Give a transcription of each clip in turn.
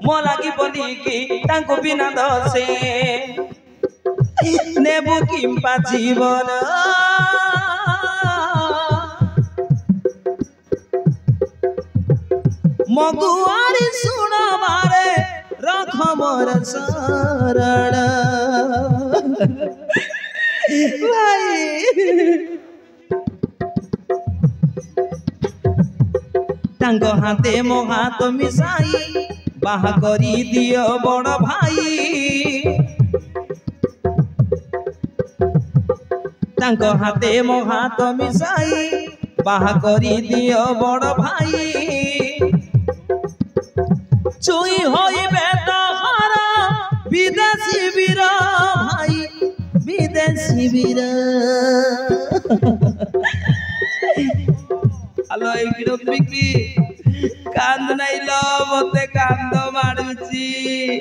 मो लागी बोली कि तांको बिना दसे नेबु किंपा जीवन मगुआरी सुना मारे रख मोर शरण भाई तांको हाथे मो हाथ मिसाई बाहा करी दियो बड़ भाई तांको हाथे मो हाथ मिसाई बाहा करी दियो बड़ भाई चुई होइबे तोहरा विदेशी वीर भाई विदेशी वीर हेलो बिकी कांद नहीं लो मते कांद मारुची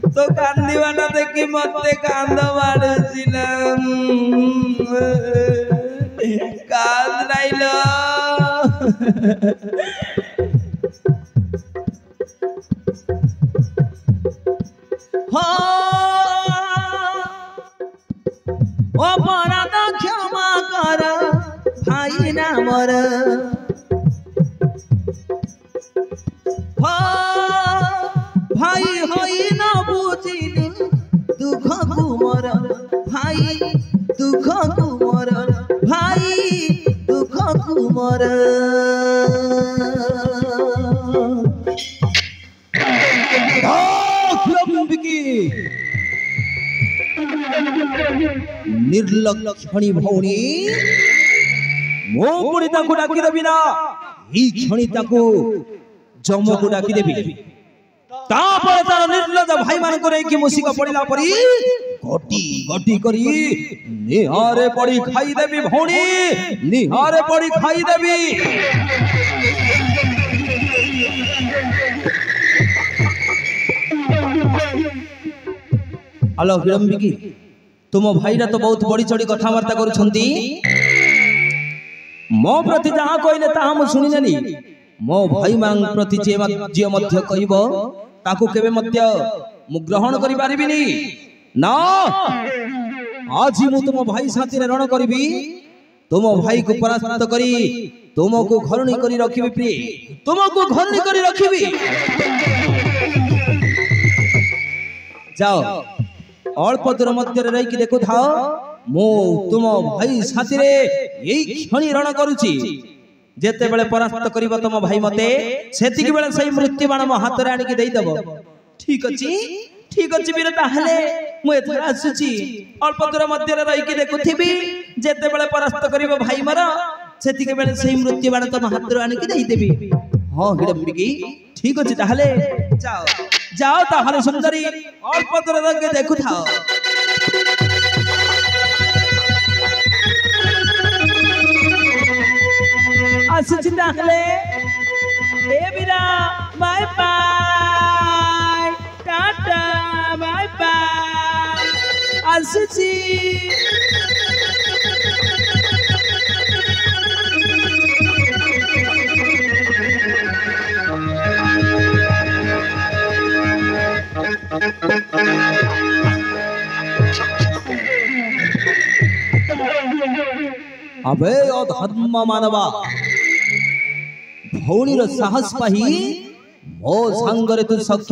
तो कांदीवाना देखी मते कांद मारुची ना कांद नहीं लो हो ओ अपराध क्षमा कर भाई नामर भाई होई न बुझिनी दुख कुमर भाई दुख कुमर भाई दुख कुमर निर्लक्षणी भौणी मो पुणी ताकू डाकी देबी ना ई क्षणी ताकू जम को डाकी देबी तापर तार निर्लज भाई मान को रे कि मुसिक पड़िला परी गटी गटी करी निहारे पड़ी खाई देबी भौणी निहारे पड़ी खाई देबी हेलो विलंबिकी तुम भाईरा तो बहुत बड़ी चढ़ी कथबार्ता करुछंती मो प्रति जहाँ कहले ताहा मु सुनि नेली मो भाई मान प्रति जे मध्य कहबो ताकू केबे मध्य मु ग्रहण करि पारिबिनी ना आज मु तुम भाई साथी रे रण करबी तुम भाई को परास्त करी तुमको घरणी करी रखिबी प्रिय तुमको घरणी करी रखिबी जाओ अल्प दूर मध्य रही कि देखु था मो तुम भाई साथी रे यही क्षणी रण करुची जेते बेले परास्त करिवो तुम भाई मते सेतिक बेले सही मृत्यु बाण मो हाथ रे आनी के देई देबो ठीक अछि वीर ताहले मु एथर आसुची अल्प दूर मध्य रही कि देखुथिबी जेते बेले परास्त करिवो भाई मरा सेतिक बेले सही मृत्यु बाण तुम हाथ रे आनी के देई देबी हां हिडंबिकी ठीक अछि ताहले जाओ जाओ ताहले सुंदरी अल्प दूर रंगे देखु थाओ आसुची ताहले ए वीरा bye bye tata bye bye आसुची अबे अधर्म मानवा भौणी साहस पाही मो सांगरे तू सख्य